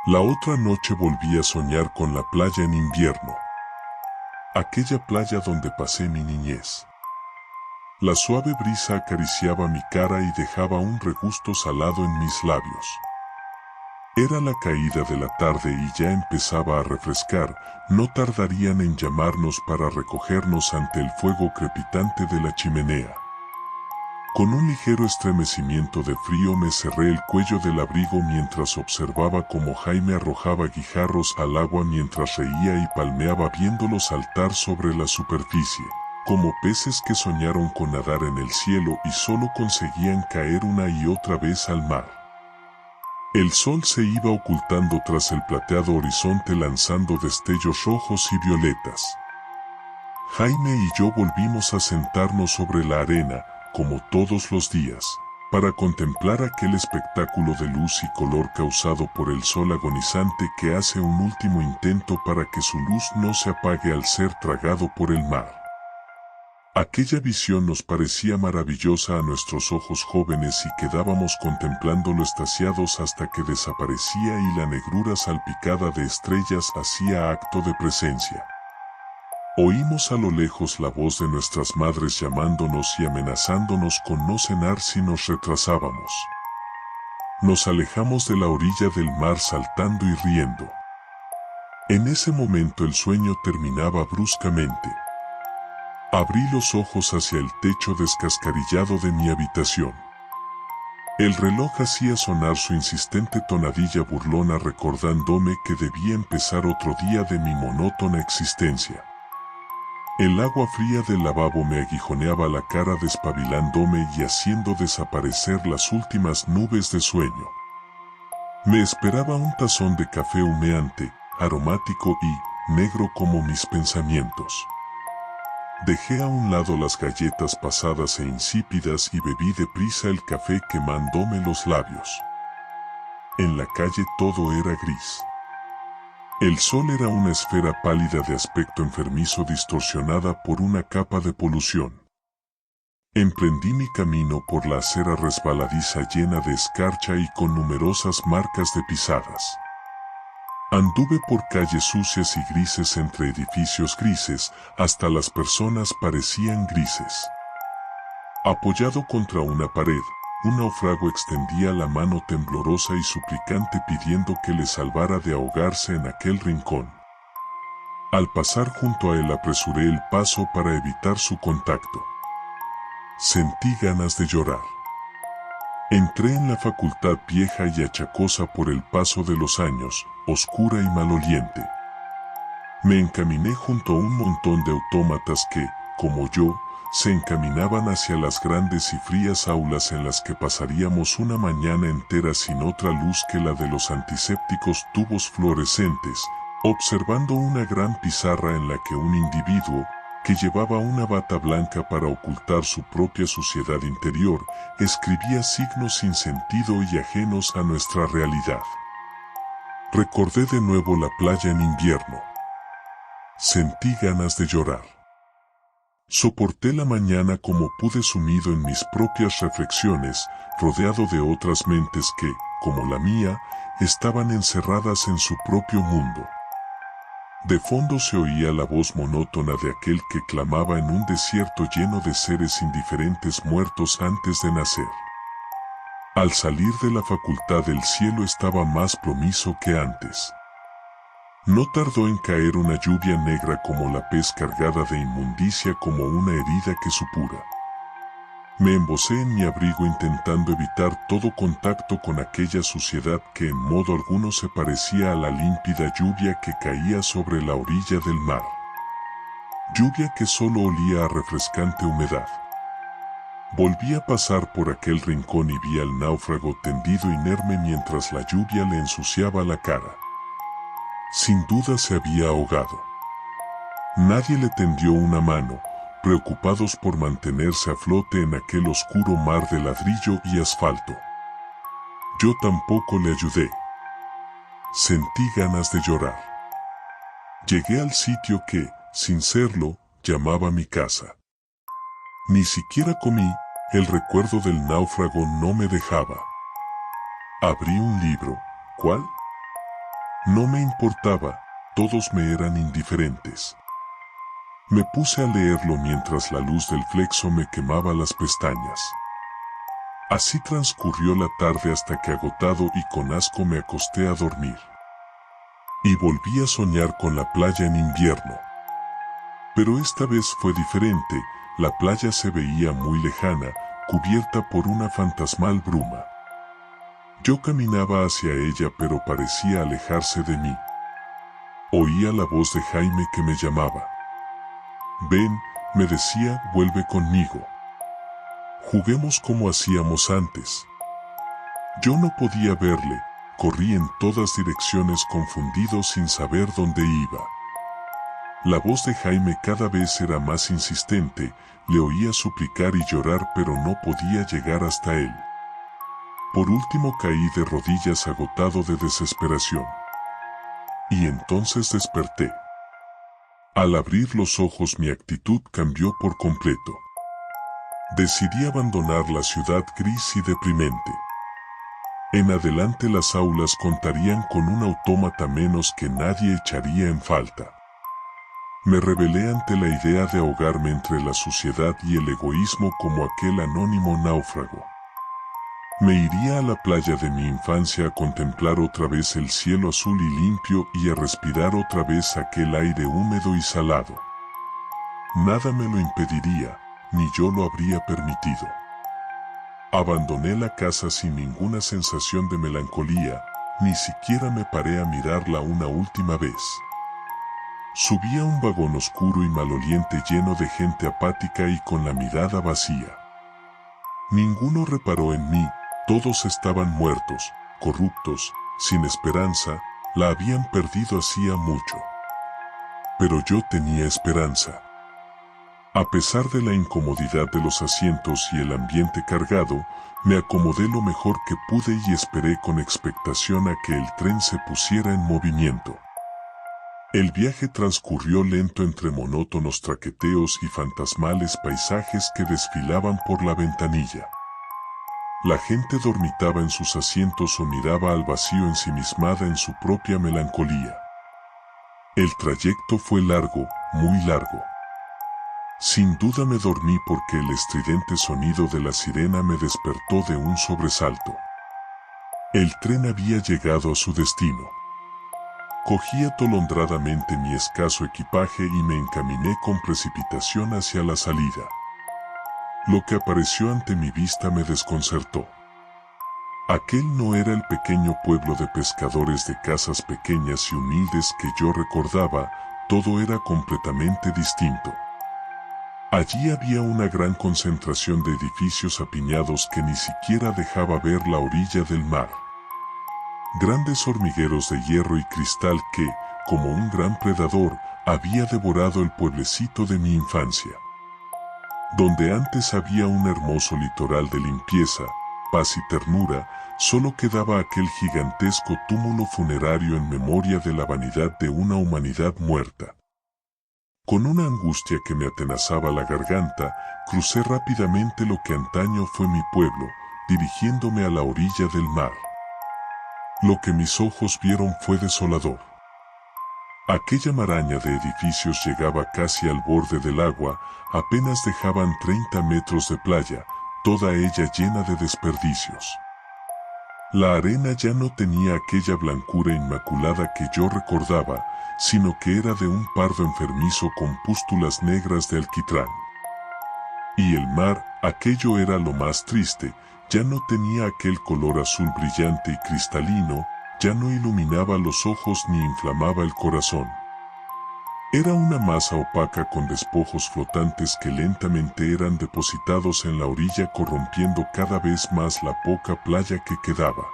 La otra noche volví a soñar con la playa en invierno. Aquella playa donde pasé mi niñez. La suave brisa acariciaba mi cara y dejaba un regusto salado en mis labios. Era la caída de la tarde y ya empezaba a refrescar, no tardarían en llamarnos para recogernos ante el fuego crepitante de la chimenea. Con un ligero estremecimiento de frío me cerré el cuello del abrigo mientras observaba cómo Jaime arrojaba guijarros al agua mientras reía y palmeaba viéndolos saltar sobre la superficie, como peces que soñaron con nadar en el cielo y solo conseguían caer una y otra vez al mar. El sol se iba ocultando tras el plateado horizonte lanzando destellos rojos y violetas. Jaime y yo volvimos a sentarnos sobre la arena, como todos los días, para contemplar aquel espectáculo de luz y color causado por el sol agonizante que hace un último intento para que su luz no se apague al ser tragado por el mar. Aquella visión nos parecía maravillosa a nuestros ojos jóvenes y quedábamos contemplándolo extasiados hasta que desaparecía y la negrura salpicada de estrellas hacía acto de presencia. Oímos a lo lejos la voz de nuestras madres llamándonos y amenazándonos con no cenar si nos retrasábamos. Nos alejamos de la orilla del mar saltando y riendo. En ese momento el sueño terminaba bruscamente. Abrí los ojos hacia el techo descascarillado de mi habitación. El reloj hacía sonar su insistente tonadilla burlona recordándome que debía empezar otro día de mi monótona existencia. El agua fría del lavabo me aguijoneaba la cara despabilándome y haciendo desaparecer las últimas nubes de sueño. Me esperaba un tazón de café humeante, aromático y negro como mis pensamientos. Dejé a un lado las galletas pasadas e insípidas y bebí deprisa el café quemándome los labios. En la calle todo era gris. El sol era una esfera pálida de aspecto enfermizo distorsionada por una capa de polución. Emprendí mi camino por la acera resbaladiza llena de escarcha y con numerosas marcas de pisadas. Anduve por calles sucias y grises entre edificios grises, hasta las personas parecían grises. Apoyado contra una pared, un náufrago extendía la mano temblorosa y suplicante pidiendo que le salvara de ahogarse en aquel rincón. Al pasar junto a él apresuré el paso para evitar su contacto. Sentí ganas de llorar. Entré en la facultad vieja y achacosa por el paso de los años, oscura y maloliente. Me encaminé junto a un montón de autómatas que, como yo, se encaminaban hacia las grandes y frías aulas en las que pasaríamos una mañana entera sin otra luz que la de los antisépticos tubos fluorescentes, observando una gran pizarra en la que un individuo, que llevaba una bata blanca para ocultar su propia suciedad interior, escribía signos sin sentido y ajenos a nuestra realidad. Recordé de nuevo la playa en invierno. Sentí ganas de llorar. Soporté la mañana como pude sumido en mis propias reflexiones, rodeado de otras mentes que, como la mía, estaban encerradas en su propio mundo. De fondo se oía la voz monótona de aquel que clamaba en un desierto lleno de seres indiferentes muertos antes de nacer. Al salir de la facultad el cielo estaba más plomizo que antes. No tardó en caer una lluvia negra como la pez cargada de inmundicia como una herida que supura. Me embocé en mi abrigo intentando evitar todo contacto con aquella suciedad que en modo alguno se parecía a la límpida lluvia que caía sobre la orilla del mar. Lluvia que solo olía a refrescante humedad. Volví a pasar por aquel rincón y vi al náufrago tendido inerme mientras la lluvia le ensuciaba la cara. Sin duda se había ahogado. Nadie le tendió una mano, preocupados por mantenerse a flote en aquel oscuro mar de ladrillo y asfalto. Yo tampoco le ayudé. Sentí ganas de llorar. Llegué al sitio que, sin serlo, llamaba mi casa. Ni siquiera comí, el recuerdo del náufrago no me dejaba. Abrí un libro. ¿Cuál? No me importaba, todos me eran indiferentes. Me puse a leerlo mientras la luz del flexo me quemaba las pestañas. Así transcurrió la tarde hasta que agotado y con asco me acosté a dormir. Y volví a soñar con la playa en invierno. Pero esta vez fue diferente, la playa se veía muy lejana, cubierta por una fantasmal bruma. Yo caminaba hacia ella pero parecía alejarse de mí. Oía la voz de Jaime que me llamaba. Ven, me decía, vuelve conmigo. Juguemos como hacíamos antes. Yo no podía verle, corrí en todas direcciones confundido sin saber dónde iba. La voz de Jaime cada vez era más insistente, le oía suplicar y llorar pero no podía llegar hasta él. Por último caí de rodillas agotado de desesperación. Y entonces desperté. Al abrir los ojos mi actitud cambió por completo. Decidí abandonar la ciudad gris y deprimente. En adelante las aulas contarían con un autómata menos que nadie echaría en falta. Me rebelé ante la idea de ahogarme entre la suciedad y el egoísmo como aquel anónimo náufrago. Me iría a la playa de mi infancia a contemplar otra vez el cielo azul y limpio y a respirar otra vez aquel aire húmedo y salado. Nada me lo impediría, ni yo lo habría permitido. Abandoné la casa sin ninguna sensación de melancolía, ni siquiera me paré a mirarla una última vez. Subí a un vagón oscuro y maloliente lleno de gente apática y con la mirada vacía. Ninguno reparó en mí, todos estaban muertos, corruptos, sin esperanza, la habían perdido hacía mucho. Pero yo tenía esperanza. A pesar de la incomodidad de los asientos y el ambiente cargado, me acomodé lo mejor que pude y esperé con expectación a que el tren se pusiera en movimiento. El viaje transcurrió lento entre monótonos traqueteos y fantasmales paisajes que desfilaban por la ventanilla. La gente dormitaba en sus asientos o miraba al vacío ensimismada en su propia melancolía. El trayecto fue largo, muy largo. Sin duda me dormí porque el estridente sonido de la sirena me despertó de un sobresalto. El tren había llegado a su destino. Cogí atolondradamente mi escaso equipaje y me encaminé con precipitación hacia la salida. Lo que apareció ante mi vista me desconcertó. Aquel no era el pequeño pueblo de pescadores de casas pequeñas y humildes que yo recordaba, todo era completamente distinto. Allí había una gran concentración de edificios apiñados que ni siquiera dejaba ver la orilla del mar. Grandes hormigueros de hierro y cristal que, como un gran predador, había devorado el pueblecito de mi infancia. Donde antes había un hermoso litoral de limpieza, paz y ternura, solo quedaba aquel gigantesco túmulo funerario en memoria de la vanidad de una humanidad muerta. Con una angustia que me atenazaba la garganta, crucé rápidamente lo que antaño fue mi pueblo, dirigiéndome a la orilla del mar. Lo que mis ojos vieron fue desolador. Aquella maraña de edificios llegaba casi al borde del agua, apenas dejaban 30 metros de playa, toda ella llena de desperdicios. La arena ya no tenía aquella blancura inmaculada que yo recordaba, sino que era de un pardo enfermizo con pústulas negras de alquitrán. Y el mar, aquello era lo más triste, ya no tenía aquel color azul brillante y cristalino, ya no iluminaba los ojos ni inflamaba el corazón. Era una masa opaca con despojos flotantes que lentamente eran depositados en la orilla corrompiendo cada vez más la poca playa que quedaba.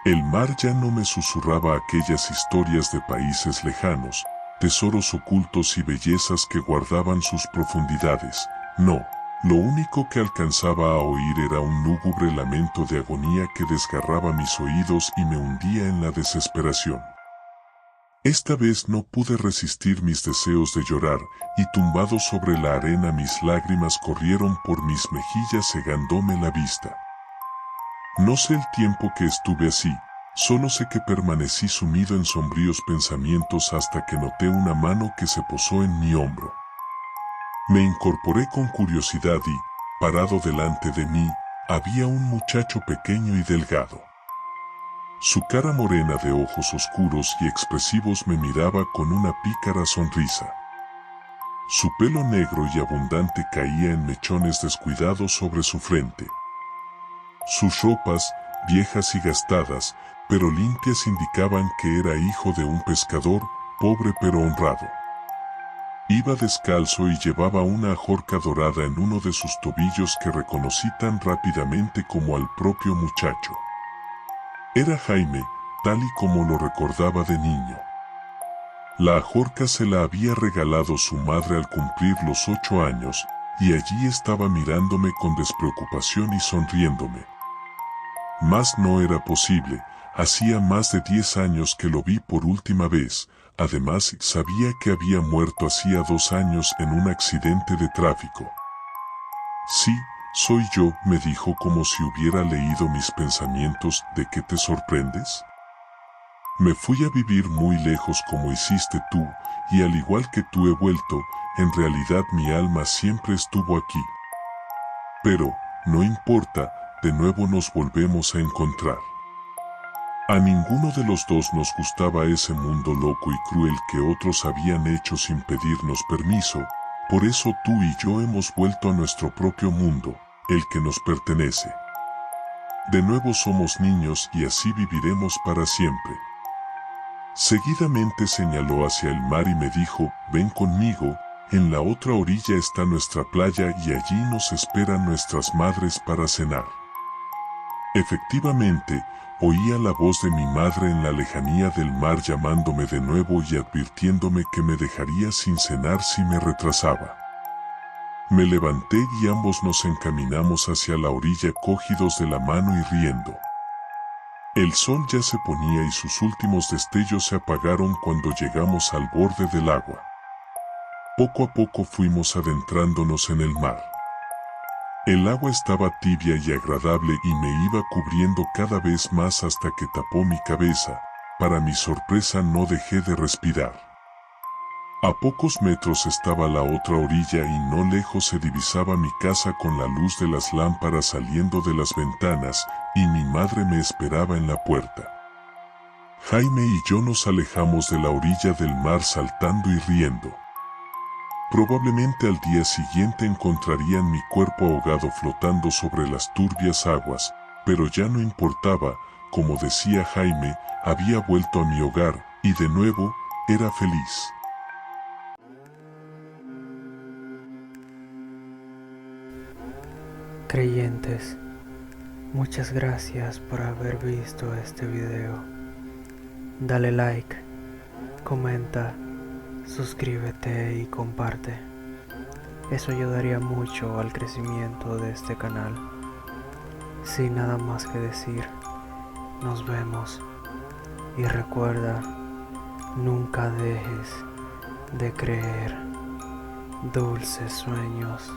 El mar ya no me susurraba aquellas historias de países lejanos, tesoros ocultos y bellezas que guardaban sus profundidades, no. Lo único que alcanzaba a oír era un lúgubre lamento de agonía que desgarraba mis oídos y me hundía en la desesperación. Esta vez no pude resistir mis deseos de llorar, y tumbado sobre la arena mis lágrimas corrieron por mis mejillas cegándome la vista. No sé el tiempo que estuve así, Solo sé que permanecí sumido en sombríos pensamientos hasta que noté una mano que se posó en mi hombro. Me incorporé con curiosidad y, parado delante de mí, había un muchacho pequeño y delgado. Su cara morena de ojos oscuros y expresivos me miraba con una pícara sonrisa. Su pelo negro y abundante caía en mechones descuidados sobre su frente. Sus ropas, viejas y gastadas, pero limpias, indicaban que era hijo de un pescador, pobre pero honrado. Iba descalzo y llevaba una ajorca dorada en uno de sus tobillos que reconocí tan rápidamente como al propio muchacho. Era Jaime, tal y como lo recordaba de niño. La ajorca se la había regalado su madre al cumplir los 8 años, y allí estaba mirándome con despreocupación y sonriéndome. Mas no era posible, hacía más de 10 años que lo vi por última vez, además sabía que había muerto hacía 2 años en un accidente de tráfico. Sí, soy yo, me dijo como si hubiera leído mis pensamientos. ¿De qué te sorprendes? Me fui a vivir muy lejos como hiciste tú, y al igual que tú he vuelto, en realidad mi alma siempre estuvo aquí. Pero, no importa, de nuevo nos volvemos a encontrar. A ninguno de los dos nos gustaba ese mundo loco y cruel que otros habían hecho sin pedirnos permiso, por eso tú y yo hemos vuelto a nuestro propio mundo, el que nos pertenece. De nuevo somos niños y así viviremos para siempre. Seguidamente señaló hacia el mar y me dijo, ven conmigo, en la otra orilla está nuestra playa y allí nos esperan nuestras madres para cenar. Efectivamente, oía la voz de mi madre en la lejanía del mar llamándome de nuevo y advirtiéndome que me dejaría sin cenar si me retrasaba. Me levanté y ambos nos encaminamos hacia la orilla cogidos de la mano y riendo. El sol ya se ponía y sus últimos destellos se apagaron cuando llegamos al borde del agua. Poco a poco fuimos adentrándonos en el mar. El agua estaba tibia y agradable y me iba cubriendo cada vez más hasta que tapó mi cabeza. Para mi sorpresa no dejé de respirar. A pocos metros estaba la otra orilla y no lejos se divisaba mi casa con la luz de las lámparas saliendo de las ventanas, y mi madre me esperaba en la puerta. Jaime y yo nos alejamos de la orilla del mar saltando y riendo. Probablemente al día siguiente encontrarían mi cuerpo ahogado flotando sobre las turbias aguas, pero ya no importaba, como decía Jaime, había vuelto a mi hogar, y de nuevo, era feliz. Creyentes, muchas gracias por haber visto este video. Dale like, comenta, suscríbete y comparte. Eso ayudaría mucho al crecimiento de este canal. Sin nada más que decir, nos vemos y recuerda, nunca dejes de creer. Dulces sueños.